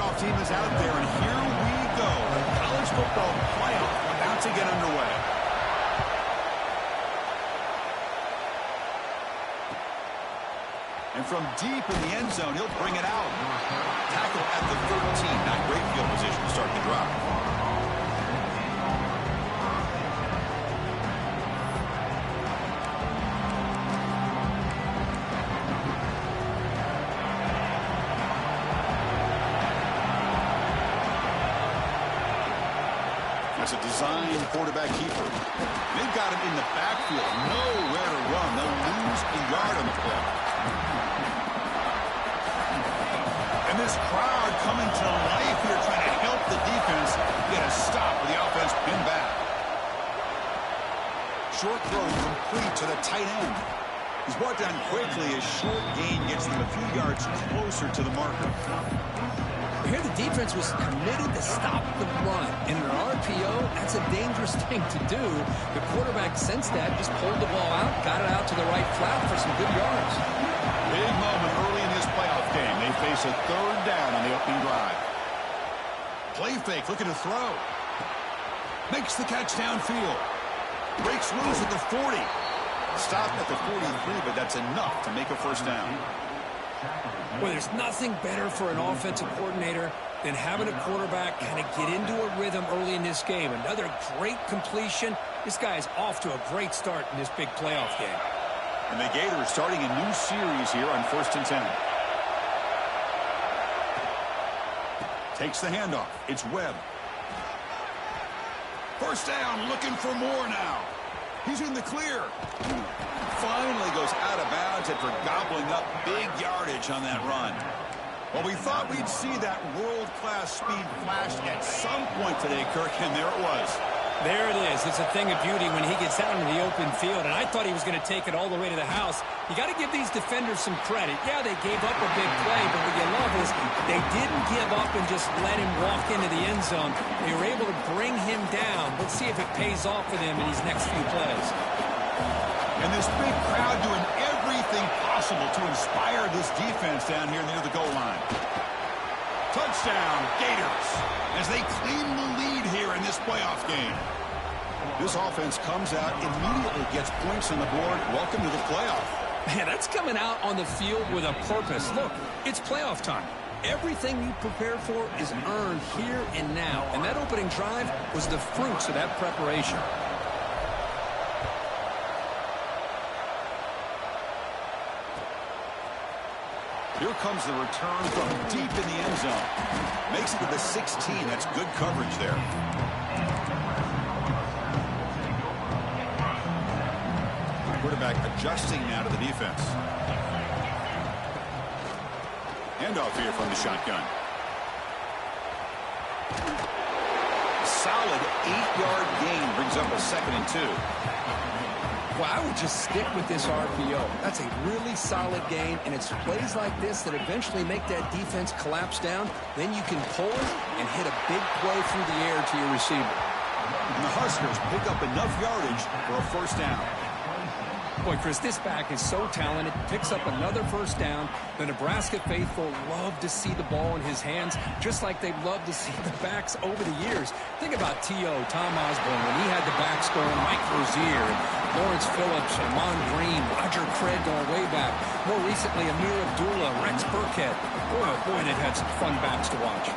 playoff team is out there, and here we go. The college football playoff about to get underway. And from deep in the end zone, he'll bring it out. Tackle at the 13. Not great field position to start the drive. That's a designed quarterback keeper. They've got him in the backfield. Nowhere to run. They'll lose a yard on the play. And this crowd coming to life here trying to help the defense get a stop with the offense pinned back. Short throw complete to the tight end. He's brought down quickly as short gain gets them a few yards closer to the marker. Here the defense was committed to stop the run. In an RPO, that's a dangerous thing to do. The quarterback sensed that, just pulled the ball out, got it out to the right flat for some good yards. Big moment early in this playoff game. They face a third down on the opening drive. Play fake, looking to throw. Makes the catch downfield. Breaks loose at the 40. Stopped at the 43, but that's enough to make a first down. Well, there's nothing better for an offensive coordinator than having a quarterback kind of get into a rhythm early in this game. Another great completion. This guy is off to a great start in this big playoff game. And the Gators starting a new series here on 1st and 10. Takes the handoff. It's Webb. First down, looking for more now. He's in the clear. Finally goes out of bounds after gobbling up big yardage on that run. Well, we thought we'd see that world-class speed flash at some point today, Kirk, and there it was. There it is. It's a thing of beauty when he gets out into the open field, and I thought he was going to take it all the way to the house. You got to give these defenders some credit. Yeah, they gave up a big play, but what you love is they didn't give up and just let him walk into the end zone. They were able to bring him down. Let's see if it pays off for them in these next few plays. And this big crowd doing everything possible to inspire this defense down here near the goal line. Touchdown, Gators, as they claim the lead here in this playoff game. This offense comes out, immediately gets points on the board. Welcome to the playoff. Man, that's coming out on the field with a purpose. Look, it's playoff time. Everything you prepare for is earned here and now. And that opening drive was the fruits of that preparation. Here comes the return from deep in the end zone. Makes it to the 16. That's good coverage there. Quarterback adjusting now to the defense. Handoff here from the shotgun. Solid 8-yard gain brings up a 2nd and 2. Well, I would just stick with this RPO. That's a really solid game, and it's plays like this that eventually make that defense collapse down. Then you can pull it and hit a big play through the air to your receiver. And the Huskers pick up enough yardage for a first down. Boy, Chris, this back is so talented. Picks up another first down. The Nebraska faithful love to see the ball in his hands, just like they've loved to see the backs over the years. Think about T.O., Tom Osborne, when he had the backs going, Mike Rozier, Lawrence Phillips, Amon Green, Roger Craig going way back. More recently, Amir Abdullah, Rex Burkhead. Boy, oh boy, they've had some fun backs to watch.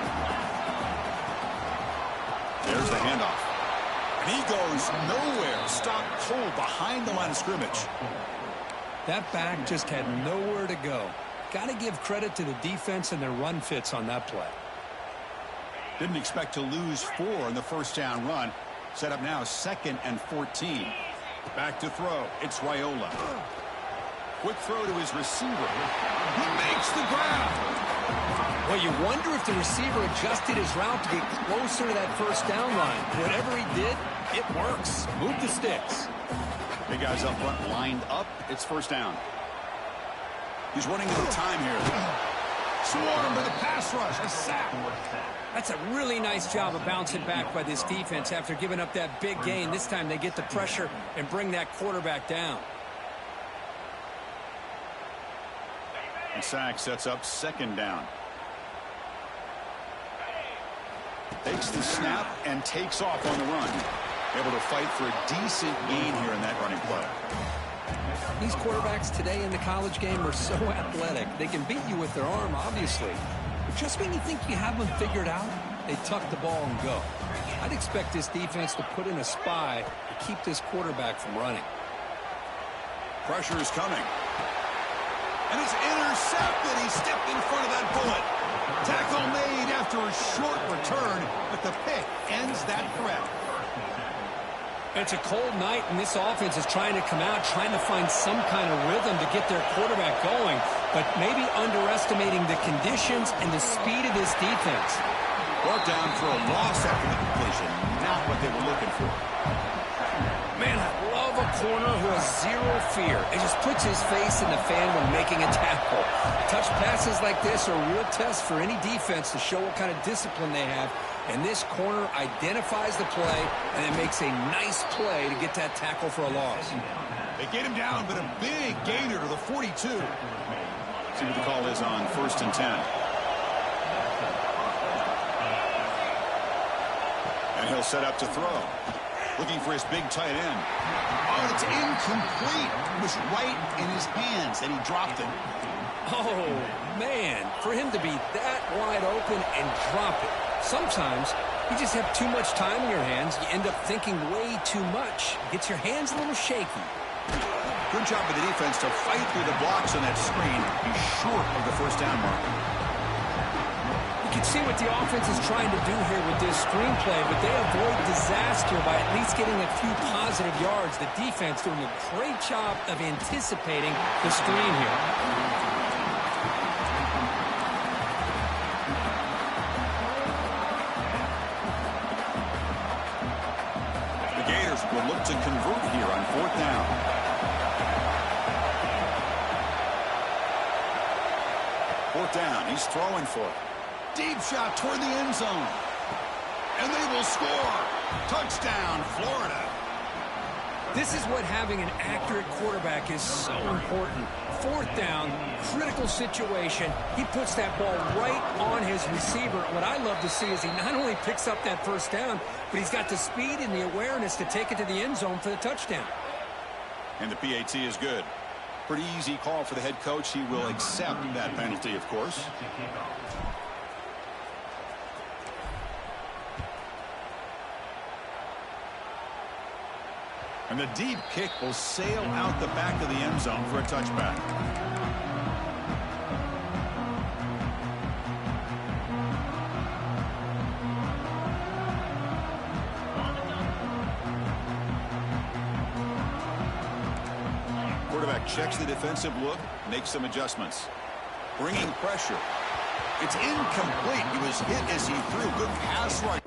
There's the handoff. And he goes nowhere. Stopped cold behind the line of scrimmage. That back just had nowhere to go. Got to give credit to the defense and their run fits on that play. Didn't expect to lose 4 in the first down run. Set up now 2nd and 14. Back to throw. It's Raiola. Quick throw to his receiver. He makes the grab. Well, you wonder if the receiver adjusted his route to get closer to that first down line. Whatever he did, it works. Move the sticks. Big guys up front lined up. It's first down. He's running out of time here. Swarm with a pass rush. A sack. That's a really nice job of bouncing back by this defense after giving up that big gain. This time they get the pressure and bring that quarterback down. And sack sets up 2nd down. Takes the snap and takes off on the run. Able to fight for a decent gain here in that running play. These quarterbacks today in the college game are so athletic. They can beat you with their arm, obviously. But just when you think you have them figured out, they tuck the ball and go. I'd expect this defense to put in a spy to keep this quarterback from running. Pressure is coming. And it's intercepted. He stepped in front of that bullet. Tackle made after a short return, but the pick ends that threat. It's a cold night, and this offense is trying to come out, trying to find some kind of rhythm to get their quarterback going, but maybe underestimating the conditions and the speed of this defense. Brought down for a loss after the completion. Not what they were looking for. Man, I love a corner who has zero fear. It just puts his face in the fan when making a tackle. Touch passes like this are a real test for any defense to show what kind of discipline they have. And this corner identifies the play and then makes a nice play to get that tackle for a loss. They get him down, but a big gainer to the 42. See what the call is on 1st and 10. And he'll set up to throw. Looking for his big tight end. Oh, it's incomplete. It was right in his hands, and he dropped it. Oh, man, for him to be that wide open and drop it. Sometimes you just have too much time in your hands. You end up thinking way too much. It gets your hands a little shaky. Good job by the defense to fight through the blocks on that screen. He's short of the first down mark. You can see what the offense is trying to do here with this screenplay, but they avoid disaster by at least getting a few positive yards. The defense doing a great job of anticipating the screen here. Will look to convert here on 4th down. Fourth down. He's throwing for it. Deep shot toward the end zone. And they will score. Touchdown, Florida. This is what having an accurate quarterback is so important. 4th down, critical situation. He puts that ball right on his receiver. What I love to see is he not only picks up that first down, but he's got the speed and the awareness to take it to the end zone for the touchdown. And the PAT is good. Pretty easy call for the head coach. He will accept that penalty, of course. And the deep kick will sail out the back of the end zone for a touchback. Quarterback checks the defensive look, makes some adjustments. Bringing pressure. It's incomplete. He was hit as he threw. Good pass rush.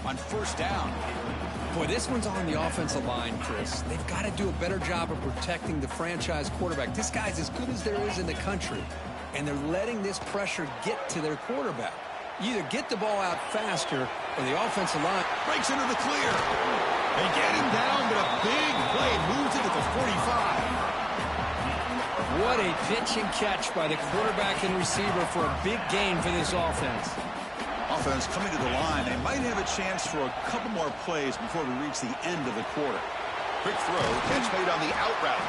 On 1st down. Boy, this one's on the offensive line, Chris. They've got to do a better job of protecting the franchise quarterback. This guy's as good as there is in the country, and they're letting this pressure get to their quarterback. You either get the ball out faster, or the offensive line breaks into the clear. They get him down, but a big play moves it to the 45. What a pitch and catch by the quarterback and receiver for a big gain for this offense. Offense coming to the line. They might have a chance for a couple more plays before we reach the end of the quarter. Quick throw, catch made on the out route.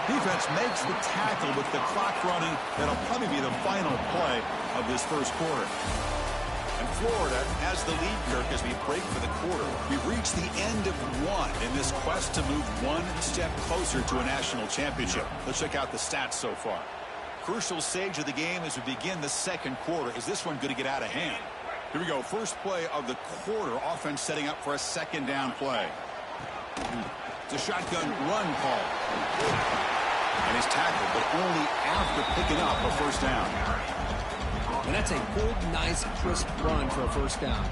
Defense makes the tackle with the clock running. That'll probably be the final play of this first quarter. And Florida has the lead, Kirk, as we break for the quarter. We've reached the end of one in this quest to move one step closer to a national championship. Let's check out the stats so far. Crucial stage of the game as we begin the second quarter. Is this one going to get out of hand? Here we go. First play of the quarter. Offense setting up for a second down play. It's a shotgun run call. And he's tackled, but only after picking up a first down. And that's a good, nice, crisp run for a first down.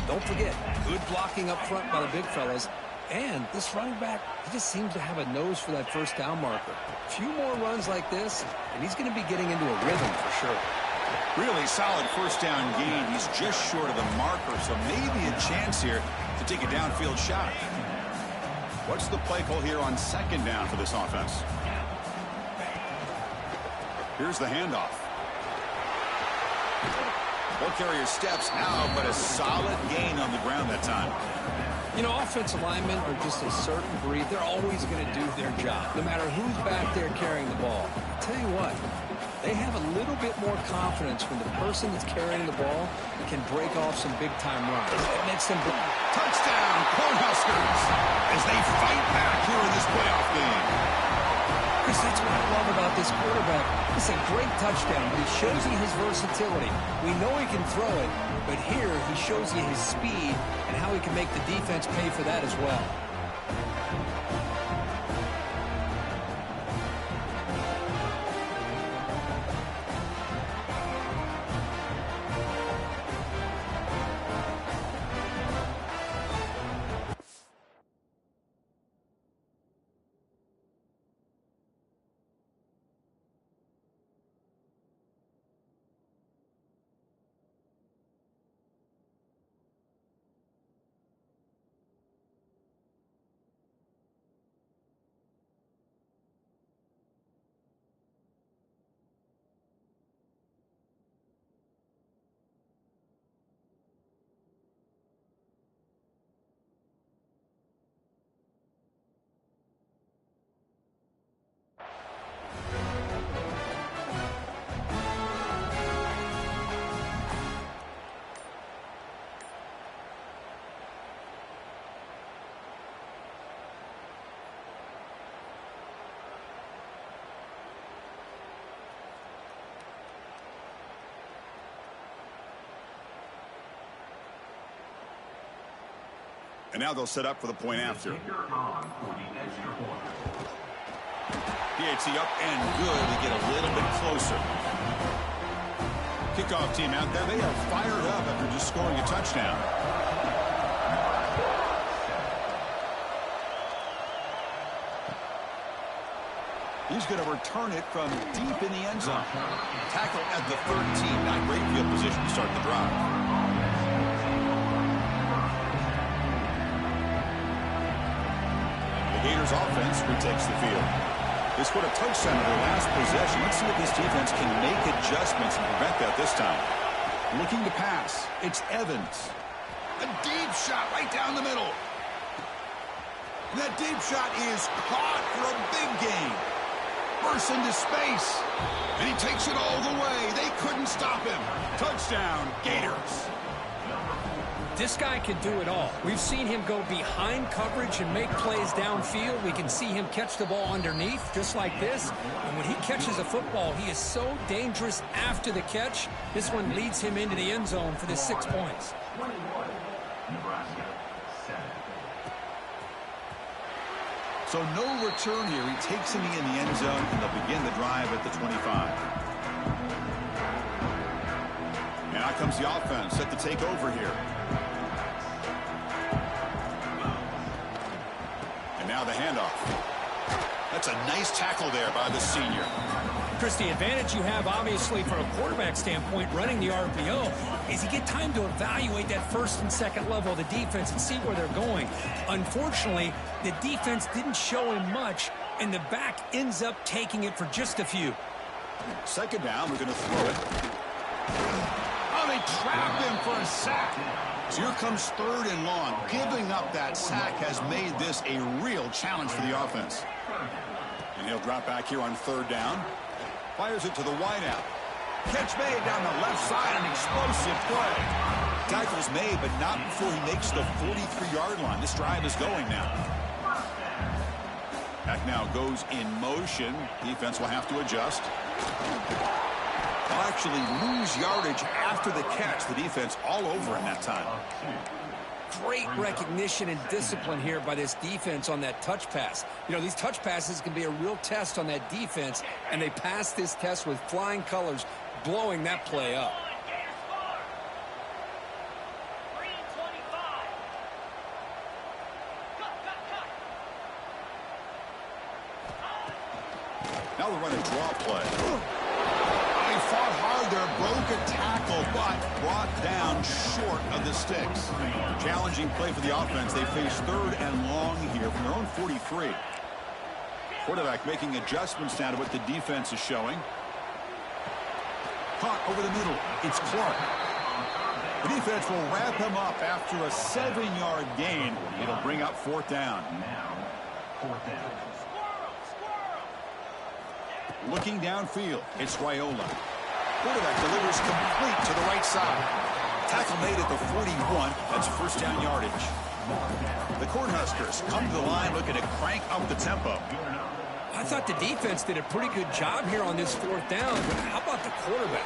Don't forget, good blocking up front by the big fellas. And this running back, he just seems to have a nose for that first down marker. A few more runs like this, and he's going to be getting into a rhythm for sure. Really solid first down gain. He's just short of the marker, so maybe a chance here to take a downfield shot. What's the play call here on second down for this offense? Here's the handoff. Ball carrier steps out, but a solid gain on the ground that time. You know, offensive linemen are just a certain breed. They're always going to do their job, no matter who's back there carrying the ball. I'll tell you what, they have a little bit more confidence when the person that's carrying the ball can break off some big-time runs. It makes them... Touchdown, Cornhuskers, as they fight back here in this playoff game. Chris, that's what I love about this quarterback. It's a great touchdown, but he shows you his versatility. We know he can throw it, but here he shows you his speed and how he can make the defense pay for that as well. And now they'll set up for the point after. PAT up and good to get a little bit closer. Kickoff team out there. They are fired up after just scoring a touchdown. He's going to return it from deep in the end zone. Tackle at the 13. Not great field position to start the drive. Gators offense retakes the field. They scored a touchdown in their last possession. Let's see if this defense can make adjustments and prevent that this time. Looking to pass. It's Evans. A deep shot right down the middle. And that deep shot is caught for a big gain. Bursts into space. And he takes it all the way. They couldn't stop him. Touchdown, Gators. This guy can do it all. We've seen him go behind coverage and make plays downfield. We can see him catch the ball underneath, just like this. And when he catches a football, he is so dangerous after the catch. This one leads him into the end zone for the 6 points. So no return here. He takes him in the end zone, and they'll begin the drive at the 25. And out comes the offense set to take over here. And now the handoff. That's a nice tackle there by the senior. Chris, the advantage you have, obviously, from a quarterback standpoint, running the RPO, is you get time to evaluate that first and second level of the defense and see where they're going. Unfortunately, the defense didn't show him much, and the back ends up taking it for just a few. Second down, we're going to throw it. Oh, they trap him for a sack. So here comes third and long. Giving up that sack has made this a real challenge for the offense. And he'll drop back here on third down. Fires it to the wideout. Catch made down the left side, an explosive play. Tackle's made, but not before he makes the 43-yard line. This drive is going now. Back now goes in motion. Defense will have to adjust. They'll actually lose yardage after the catch. The defense all over in that time. Great recognition and discipline here by this defense on that touch pass. You know, these touch passes can be a real test on that defense, and they passed this test with flying colors, blowing that play up. Now we run a draw play. He fought hard there, broke a tackle, but brought down short of the sticks. Challenging play for the offense. They face 3rd and long here from their own 43. Quarterback making adjustments now to what the defense is showing. Caught over the middle. It's Clark. The defense will wrap him up after a 7-yard gain. It'll bring up 4th down. Looking downfield, it's Raiola. Quarterback delivers complete to the right side. Tackle made at the 41. That's 1st down yardage. The Cornhuskers come to the line looking to crank up the tempo. I thought the defense did a pretty good job here on this 4th down, but how about the quarterback?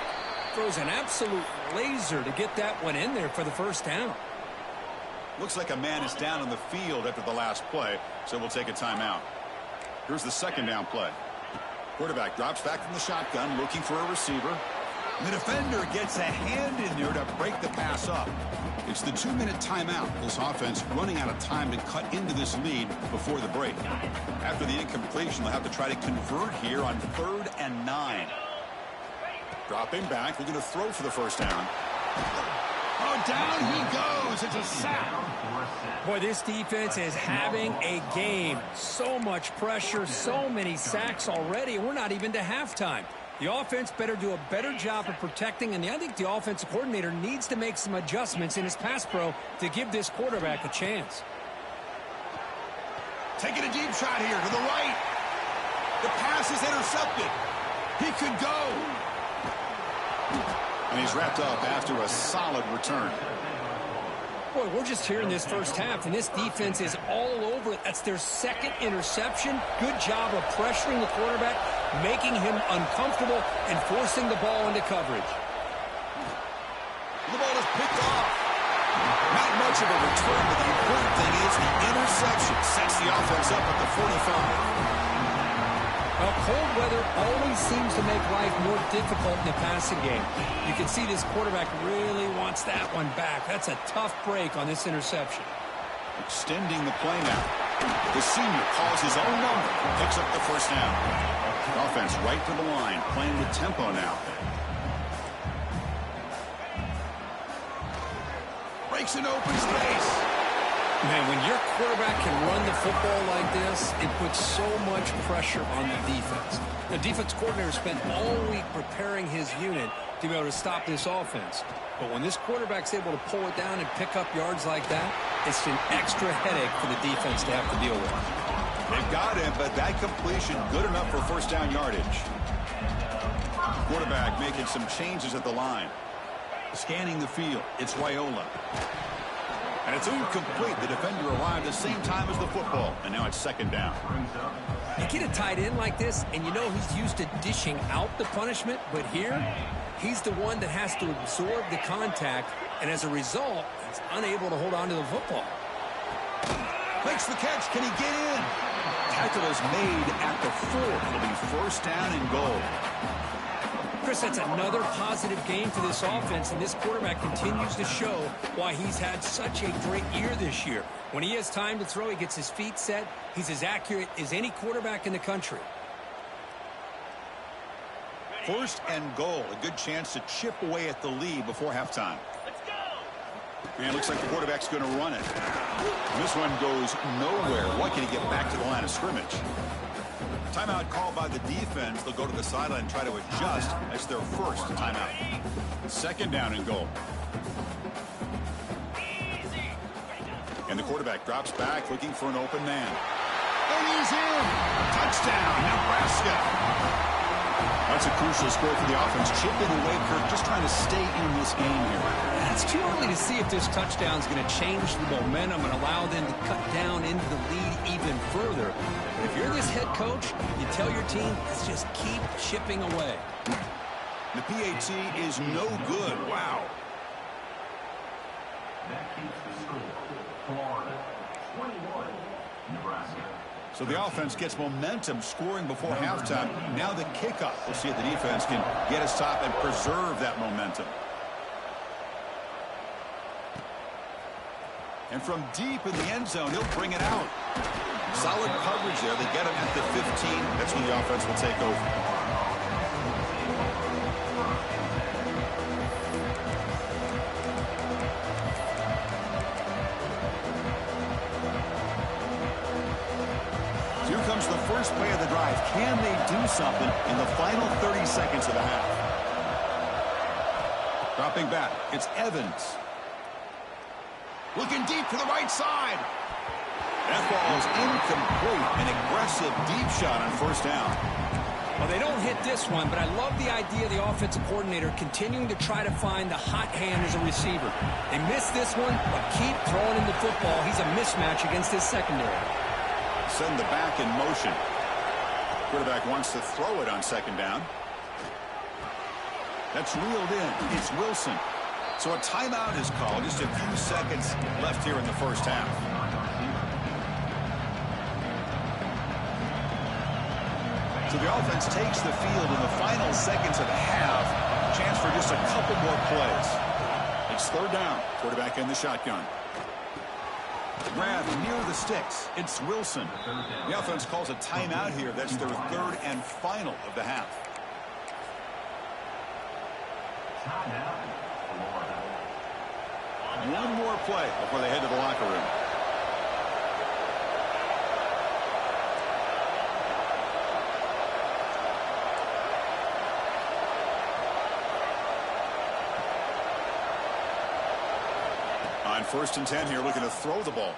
Throws an absolute laser to get that one in there for the 1st down. Looks like a man is down on the field after the last play, so we'll take a timeout. Here's the 2nd down play. Quarterback drops back from the shotgun, looking for a receiver. The defender gets a hand in there to break the pass up. It's the 2-minute timeout. This offense running out of time to cut into this lead before the break. After the incompletion, they'll have to try to convert here on 3rd and 9. Dropping back, looking to throw for the 1st down. Oh, down he goes. It's a sack. Boy, this defense is having a game. So much pressure, so many sacks already, and we're not even to halftime. The offense better do a better job of protecting, and I think the offensive coordinator needs to make some adjustments in his pass pro to give this quarterback a chance. Taking a deep shot here to the right. The pass is intercepted. He could go. And he's wrapped up after a solid return. Boy, we're just here in this 1st half, and this defense is all over it. That's their 2nd interception. Good job of pressuring the quarterback, making him uncomfortable, and forcing the ball into coverage. The ball is picked off. Not much of a return, but the important thing is the interception sets the offense up at the 45. Well, cold weather always seems to make life more difficult in the passing game. You can see this quarterback really wants that one back. That's a tough break on this interception. Extending the play now. The senior calls his own number, picks up the 1st down. Offense right to the line, playing with tempo now. Breaks an open space. Man, when your quarterback can run the football like this, it puts so much pressure on the defense. The defense coordinator spent all week preparing his unit to be able to stop this offense. But when this quarterback's able to pull it down and pick up yards like that, it's an extra headache for the defense to have to deal with. They've got him, but that completion good enough for 1st down yardage. Quarterback making some changes at the line. Scanning the field, it's Raiola. And it's incomplete. The defender arrived at the same time as the football, and now it's 2nd down. You get a tight end like this, and you know he's used to dishing out the punishment, but here, he's the one that has to absorb the contact, and as a result, he's unable to hold on to the football. Makes the catch. Can he get in? Tackle is made at the 4. It'll be 1st down and goal. Chris, that's another positive game for this offense, and this quarterback continues to show why he's had such a great year this year. When he has time to throw, he gets his feet set. He's as accurate as any quarterback in the country. 1st and goal. A good chance to chip away at the lead before halftime. And it looks like the quarterback's going to run it. And this one goes nowhere. What can he get back to the line of scrimmage? Timeout called by the defense. They'll go to the sideline and try to adjust. That's their 1st timeout. 2nd down and goal. And the quarterback drops back looking for an open man. And he's in. Touchdown, Nebraska. That's a crucial score for the offense. Chipping away, Kirk, just trying to stay in this game here. It's too early to see if this touchdown is going to change the momentum and allow them to cut down into the lead even further. But if you're this head coach, you tell your team, let's just keep chipping away. The PAT is no good. Wow. That keeps the score. Florida, 21, Nebraska. So the offense gets momentum scoring before halftime. Now the kickoff. We'll see if the defense can get a stop and preserve that momentum. And from deep in the end zone, he'll bring it out. Solid coverage there. They get him at the 15. That's when the offense will take over. Here comes the first play of the drive. Can they do something in the final 30 seconds of the half? Dropping back, it's Evans. Looking deep to the right side. That ball is incomplete. An aggressive deep shot on first down. Well, they don't hit this one, but I love the idea of the offensive coordinator continuing to try to find the hot hand as a receiver. They missed this one, but keep throwing him the football. He's a mismatch against his secondary. Send the back in motion. Quarterback wants to throw it on second down. That's reeled in. It's Wilson. So a timeout is called. Just a few seconds left here in the first half. So the offense takes the field in the final seconds of the half. Chance for just a couple more plays. It's third down. Quarterback in the shotgun. Grab near the sticks. It's Wilson. The offense calls a timeout here. That's their third and final of the half. One more play before they head to the locker room. On first and 10 here, looking to throw the ball.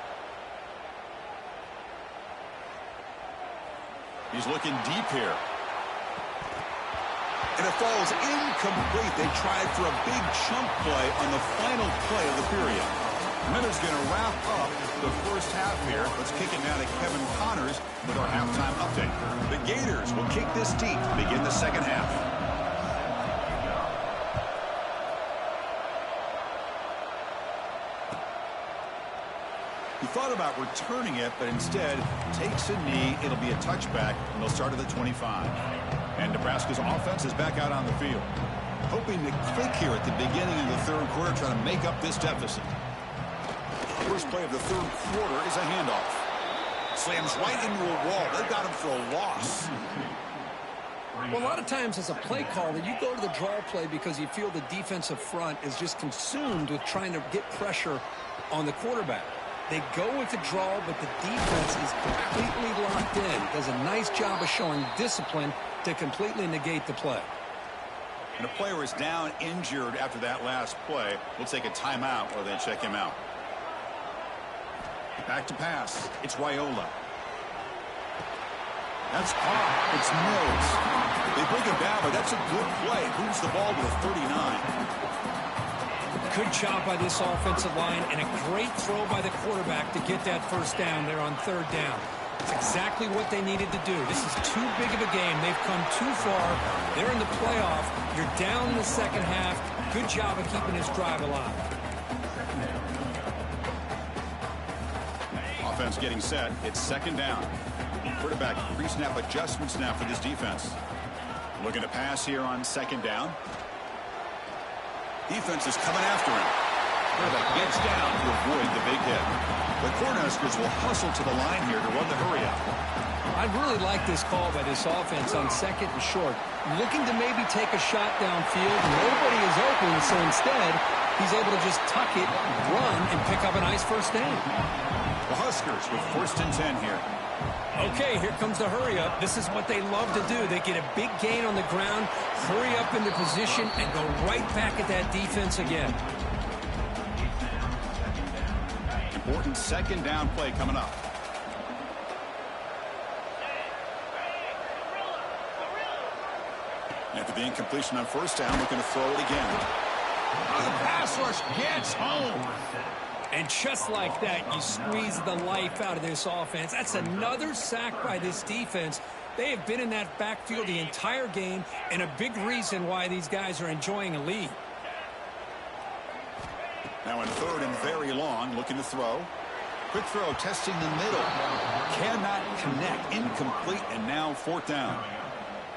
He's looking deep here. And it falls incomplete. They tried for a big chunk play on the final play of the period. Miller's going to wrap up the first half here. Let's kick it now to Kevin Connors with our halftime update. The Gators will kick this deep to begin the second half. He thought about returning it, but instead takes a knee. It'll be a touchback, and they'll start at the 25. And Nebraska's offense is back out on the field. Hoping to click here at the beginning of the third quarter, trying to make up this deficit. First play of the third quarter is a handoff. Slams right into a wall. They've got him for a loss. Well, a lot of times as a play caller, you go to the draw play because you feel the defensive front is just consumed with trying to get pressure on the quarterback. They go with the draw, but the defense is completely locked in. Does a nice job of showing discipline to completely negate the play. And a player is down injured after that last play. We'll take a timeout or then check him out. Back to pass. It's Raiola. That's caught. It's Mills. They bring it down, but that's a good play. Moves the ball to the 39. Good job by this offensive line and a great throw by the quarterback to get that first down there on third down. It's exactly what they needed to do. This is too big of a game. They've come too far. They're in the playoff. You're down in the second half. Good job of keeping this drive alive. Offense getting set. It's second down. Quarterback pre-snap adjustments now for this defense. Looking to pass here on second down. Defense is coming after him. Quarterback gets down to avoid the big hit. The Cornhuskers will hustle to the line here to run the hurry up. I really like this call by this offense on second and short. Looking to maybe take a shot downfield. Nobody is open, so instead, he's able to just tuck it, run, and pick up a nice first down. The Huskers with first and 10 here. Okay, here comes the hurry up. This is what they love to do. They get a big gain on the ground, hurry up into position, and go right back at that defense again. Important second down play coming up. After the incompletion on first down, looking to throw it again. Oh, the pass rush gets home. And just like that, you squeeze the life out of this offense. That's another sack by this defense. They have been in that backfield the entire game, and a big reason why these guys are enjoying a lead. Now in third and very long, looking to throw. Quick throw, testing the middle. Cannot connect, incomplete, and now fourth down.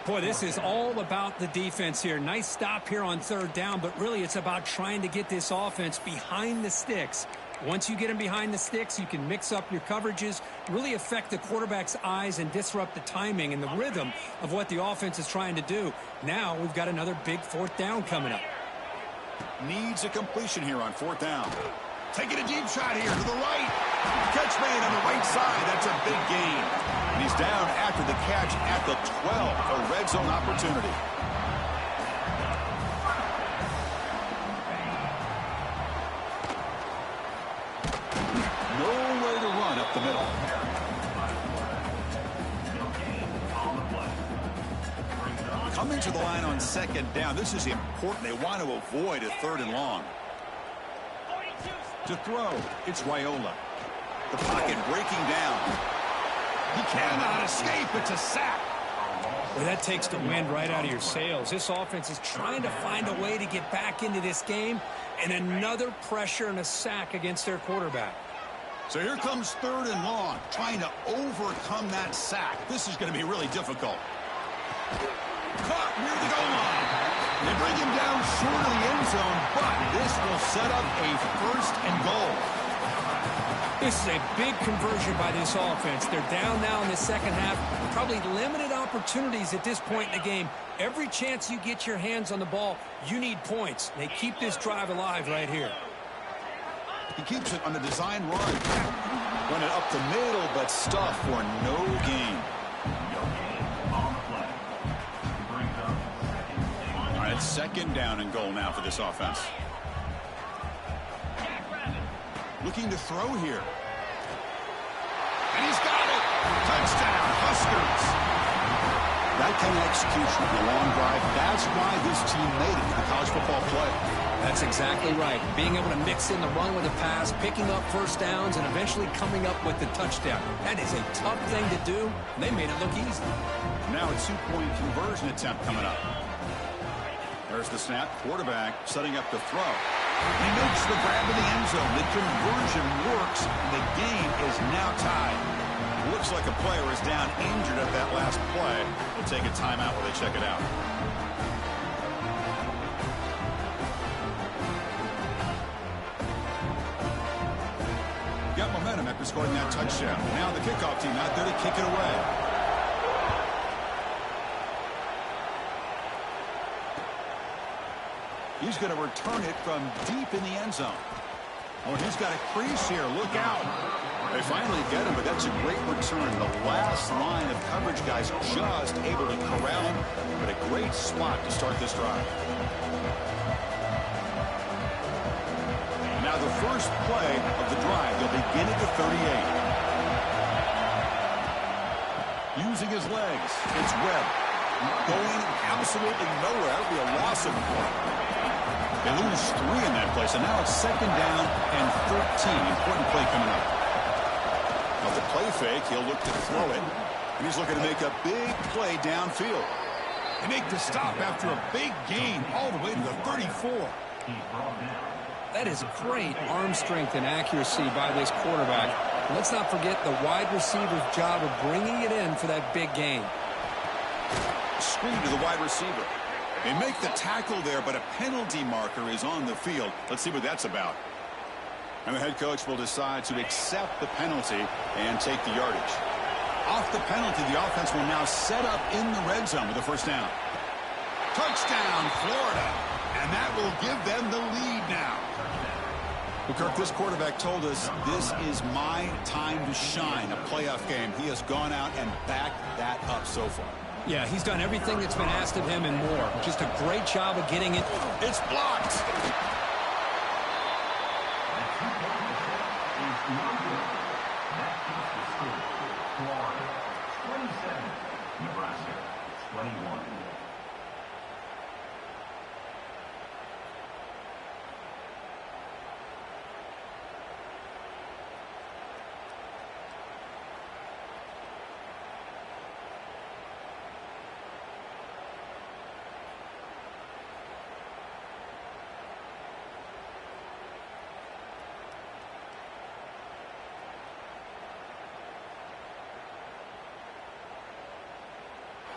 Boy, this is all about the defense here. Nice stop here on third down, but really it's about trying to get this offense behind the sticks. Once you get them behind the sticks, you can mix up your coverages, really affect the quarterback's eyes and disrupt the timing and the rhythm of what the offense is trying to do. Now we've got another big fourth down coming up. Needs a completion here on fourth down. Taking a deep shot here to the right. Catch made on the right side. That's a big gain. And he's down after the catch at the 12. A red zone opportunity. Nowhere to run up the middle. Coming to the line on second down. This is important. They want to avoid a third and long. To throw, it's Raiola. The pocket breaking down. He cannot escape. It's a sack. Well, that takes the wind right out of your sails. This offense is trying to find a way to get back into this game, and another pressure and a sack against their quarterback. So here comes third and long, trying to overcome that sack. This is going to be really difficult. Caught near the goal line. They bring him down short of the end zone, but this will set up a first and goal. This is a big conversion by this offense. They're down now in the second half. Probably limited opportunities at this point in the game. Every chance you get your hands on the ball, you need points. They keep this drive alive right here. He keeps it on the design run. Run it up the middle, but stuff for no gain. All right, second down and goal now for this offense. Looking to throw here. And he's got it. Touchdown, Huskers. That kind of execution on the long drive, that's why this team made it to the college football play. That's exactly right. Being able to mix in the run with the pass, picking up first downs, and eventually coming up with the touchdown. That is a tough thing to do. They made it look easy. Now a two-point conversion attempt coming up. There's the snap. Quarterback setting up the throw. He makes the grab in the end zone. The conversion works. The game is now tied. Looks like a player is down injured at that last play. We'll take a timeout while they check it out. Got momentum after scoring that touchdown. Now the kickoff team out there to kick it away. He's going to return it from deep in the end zone. Oh, he's got a crease here. Look out. They finally get him, but that's a great return. The last line of coverage guys just able to corral him, but a great spot to start this drive. And now the first play of the drive. They'll begin at the 38. Using his legs, it's Webb. Going absolutely nowhere. That would be a loss of point. They lose 3 in that place, and now it's second down and 13. Important play coming up. Off the play fake, he'll look to throw it, and he's looking to make a big play downfield. They make the stop after a big gain all the way to the 34. That is great arm strength and accuracy by this quarterback. And let's not forget the wide receiver's job of bringing it in for that big gain. Screen to the wide receiver. They make the tackle there, but a penalty marker is on the field. Let's see what that's about. And the head coach will decide to accept the penalty and take the yardage. Off the penalty, the offense will now set up in the red zone with the first down. Touchdown, Florida. And that will give them the lead now. Well, Kirk, this quarterback told us this is my time to shine, a playoff game. He has gone out and backed that up so far. Yeah, he's done everything that's been asked of him and more. Just a great job of getting it. It's blocked.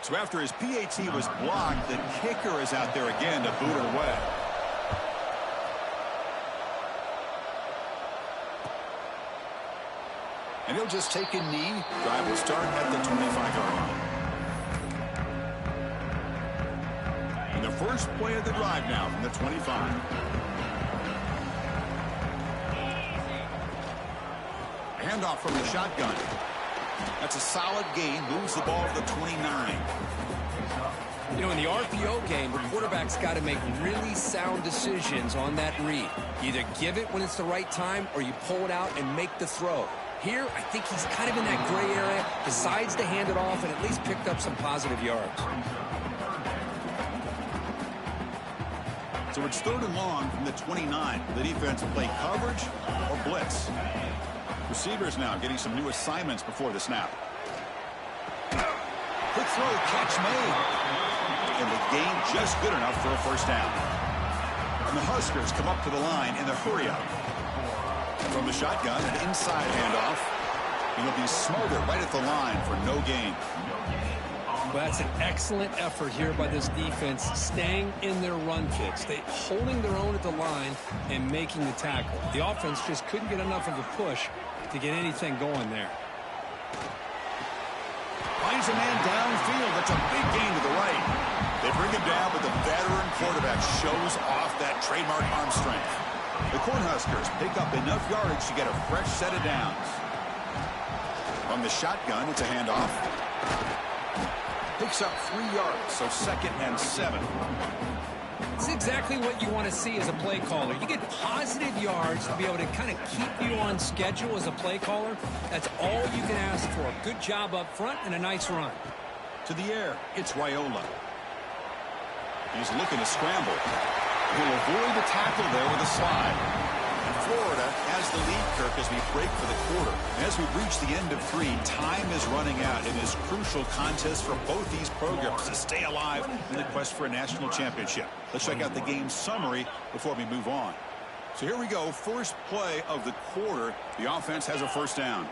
So after his PAT was blocked, the kicker is out there again to boot it away. And he'll just take a knee. Drive will start at the 25-yard line. And the first play of the drive now from the 25. Handoff from the shotgun. That's a solid gain. Moves the ball to the 29. You know, in the RPO game, the quarterback's got to make really sound decisions on that read. Either give it when it's the right time or you pull it out and make the throw. Here, I think he's kind of in that gray area, decides to hand it off and at least picked up some positive yards. So it's 3rd and long from the 29. The defense play coverage or blitz. Receivers now getting some new assignments before the snap. Quick throw, catch made. And the gain just good enough for a first down. And the Huskers come up to the line in the hurry-up. From the shotgun, an inside handoff. And he'll be smothered right at the line for no gain. Well, that's an excellent effort here by this defense, staying in their run fits. They holding their own at the line and making the tackle. The offense just couldn't get enough of a push to get anything going there. Finds a man downfield. That's a big gain to the right. They bring him down, but the veteran quarterback shows off that trademark arm strength. The Cornhuskers pick up enough yardage to get a fresh set of downs. On the shotgun, it's a handoff. Picks up 3 yards, so 2nd and 7. It's exactly what you want to see as a play caller. You get positive yards to be able to kind of keep you on schedule as a play caller. That's all you can ask for. Good job up front and a nice run. To the air, it's Raiola. He's looking to scramble. He'll avoid the tackle there with a slide. And Florida has the lead, Kirk, as we break for the quarter. As we reach the end of 3, time is running out in this crucial contest for both these programs to stay alive in the quest for a national championship. Let's check out the game summary before we move on. So here we go. First play of the quarter. The offense has a first down.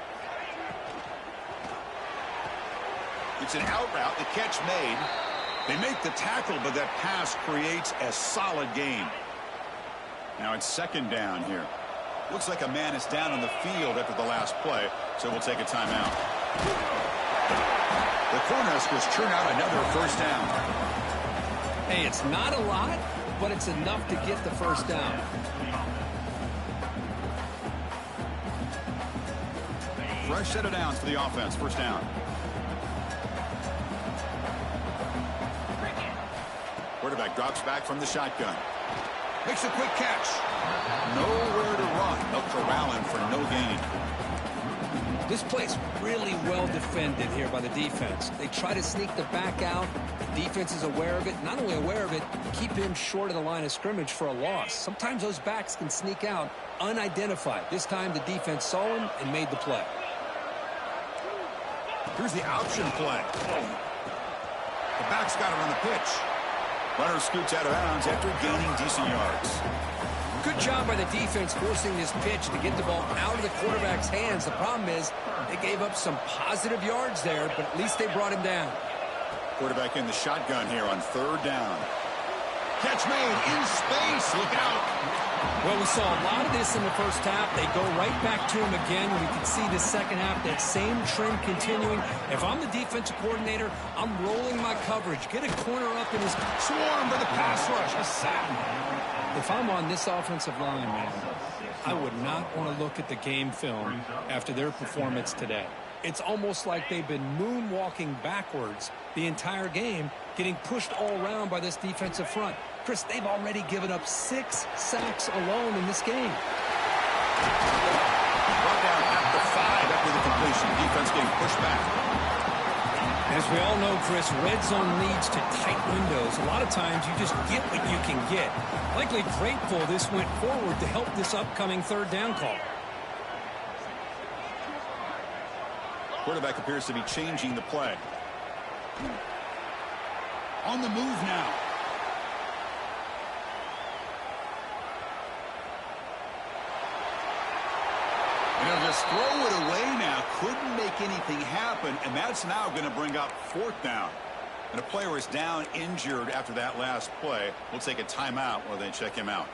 It's an out route. The catch made. They make the tackle, but that pass creates a solid gain. Now it's 2nd down here. Looks like a man is down on the field after the last play, so we'll take a timeout. The Cornhuskers churn out another first down. Hey, it's not a lot, but it's enough to get the first down. Fresh set of downs for the offense. First down. Quarterback drops back from the shotgun. Makes a quick catch. Nowhere to run. They'll corral him for no gain. This play's really well defended here by the defense. They try to sneak the back out. The defense is aware of it. Not only aware of it, keep him short of the line of scrimmage for a loss. Sometimes those backs can sneak out unidentified. This time the defense saw him and made the play. Here's the option play. The back's got it on the pitch. Runner scoots out of bounds after gaining decent yards. Good job by the defense forcing this pitch to get the ball out of the quarterback's hands. The problem is they gave up some positive yards there, but at least they brought him down. Quarterback in the shotgun here on 3rd down. Catch made in space. Look out. Well, we saw a lot of this in the first half. They go right back to him again. We can see the second half, that same trend continuing. If I'm the defensive coordinator, I'm rolling my coverage. Get a corner up in his swarm for the pass rush. A sack. If I'm on this offensive line, man, I would not want to look at the game film after their performance today. It's almost like they've been moonwalking backwards the entire game, getting pushed all around by this defensive front. Chris, they've already given up 6 sacks alone in this game. Brought down at the 5 after the completion. Defense getting pushed back. As we all know, Chris, red zone leads to tight windows. A lot of times you just get what you can get. Likely grateful this went forward to help this upcoming 3rd down call. Quarterback appears to be changing the play. On the move now. And he'll just throw it away now. Couldn't make anything happen, and that's now going to bring up 4th down. And a player is down injured after that last play. We'll take a timeout while they check him out.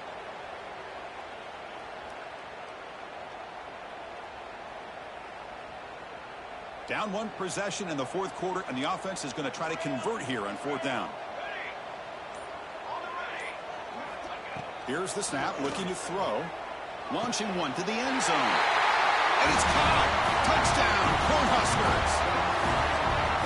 Down one possession in the fourth quarter, and the offense is going to try to convert here on fourth down. Here's the snap, looking to throw. Launching one to the end zone. And it's caught. Touchdown, Cornhuskers.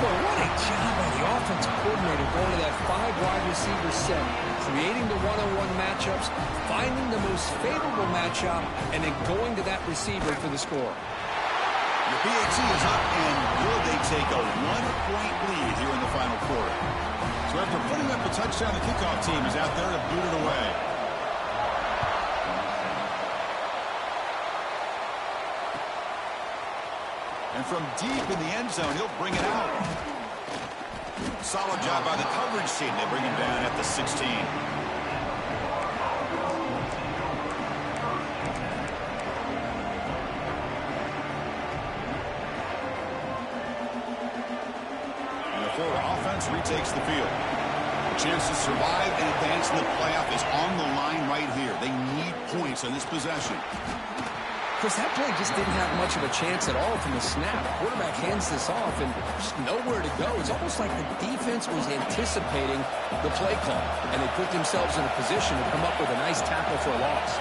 Well, what a job by the offensive coordinator going to that 5 wide receiver set, creating the one-on-one matchups, finding the most favorable matchup, and then going to that receiver for the score. The PAT is up, and will they take a 1-point lead here in the final quarter? So after putting up a touchdown, the kickoff team is out there to boot it away. And from deep in the end zone, he'll bring it out. Solid job by the coverage team. They bring him down at the 16. And the Florida offense retakes the field. A chance to survive and advance in the playoff is on the line right here. They need points on this possession. Chris, that play just didn't have much of a chance at all from the snap. Quarterback hands this off and just nowhere to go. It's almost like the defense was anticipating the play call, and they put themselves in a position to come up with a nice tackle for a loss.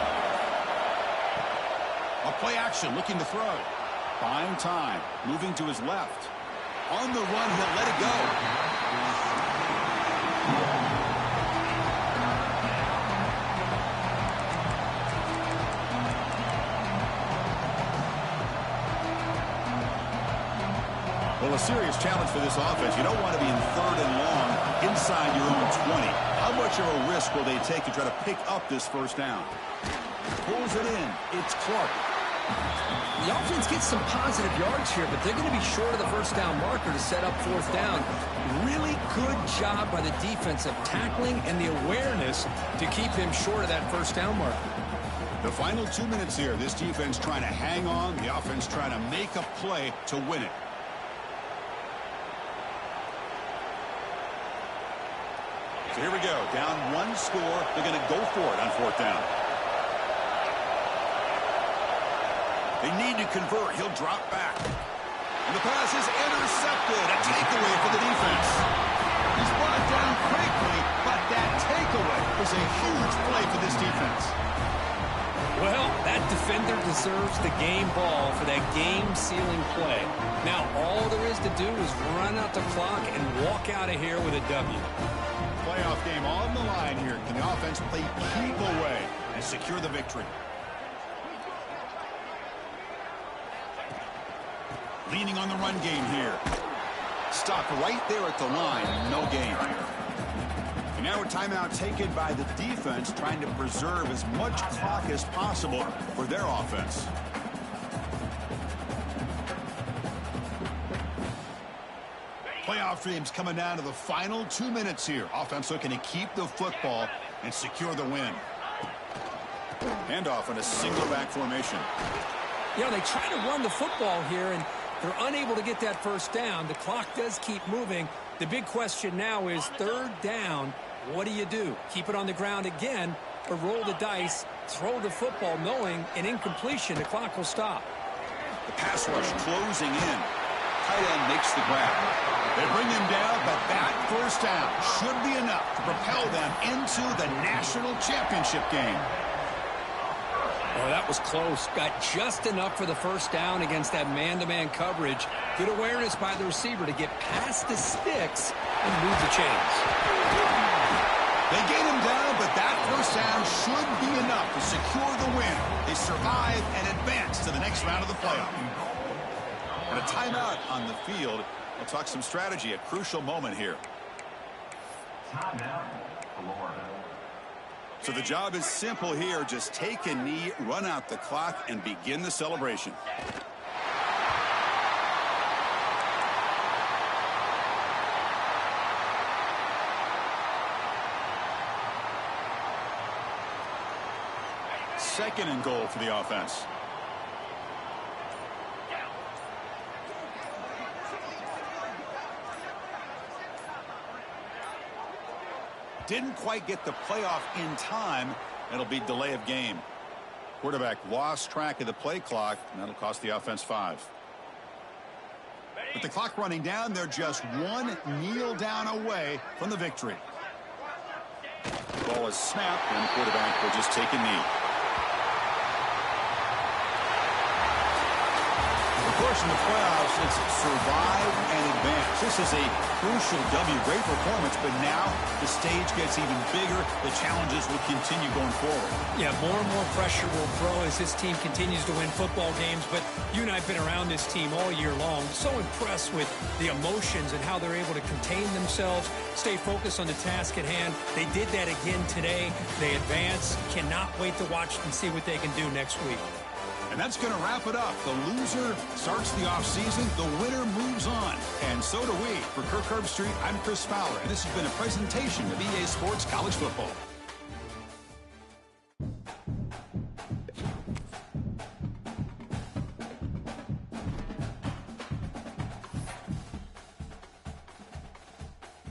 A play action, looking to throw. Buying time, moving to his left. On the run, he'll let it go. Well, a serious challenge for this offense. You don't want to be in 3rd and long inside your own 20. How much of a risk will they take to try to pick up this first down? Pulls it in. It's Clark. The offense gets some positive yards here, but they're going to be short of the first down marker to set up 4th down. Really good job by the defense of tackling and the awareness to keep him short of that first down marker. The final 2 minutes here. This defense trying to hang on. The offense trying to make a play to win it. So here we go. Down 1 score. They're going to go for it on 4th down. They need to convert. He'll drop back. And the pass is intercepted. A takeaway for the defense. He's brought down quickly, but that takeaway was a huge play for this defense. Well, that defender deserves the game ball for that game-sealing play. Now, all there is to do is run out the clock and walk out of here with a W. Playoff game on the line here. Can the offense play keep away and secure the victory? Leaning on the run game here. Stop right there at the line. No gain. And now a timeout taken by the defense, trying to preserve as much clock as possible for their offense. Playoff dreams coming down to the final 2 minutes here. Offense looking to keep the football and secure the win. Handoff in a single back formation. You know, they try to run the football here, and they're unable to get that first down. The clock does keep moving. The big question now is 3rd down. What do you do? Keep it on the ground again, or roll the dice, throw the football, knowing an incompletion, the clock will stop. The pass rush closing in. Tight end makes the grab. They bring him down, but that first down should be enough to propel them into the national championship game. Oh, that was close. Got just enough for the first down against that man-to-man coverage. Good awareness by the receiver to get past the sticks and move the chains. They gain him down, but that first down should be enough to secure the win. They survive and advance to the next round of the playoff. And a timeout on the field. We'll talk some strategy, a crucial moment here. Timeout, Florida. So the job is simple here. Just take a knee, run out the clock, and begin the celebration. Second and goal for the offense. didn't quite get the playoff in time. It'll be delay of game. Quarterback lost track of the play clock, and that'll cost the offense 5. With the clock running down, they're just one kneel down away from the victory. The ball is snapped, and the quarterback will just take a knee. Of course, in the playoffs, it's survive and advance. This is a crucial W. Great performance, but now the stage gets even bigger. The challenges will continue going forward. Yeah, more and more pressure will grow as this team continues to win football games. But you and I have been around this team all year long. So impressed with the emotions and how they're able to contain themselves, stay focused on the task at hand. They did that again today. They advance. Cannot wait to watch and see what they can do next week. And that's going to wrap it up. The loser starts the offseason. The winner moves on. And so do we. For Kirk Herbstreit, I'm Chris Fowler. And this has been a presentation of EA Sports College Football.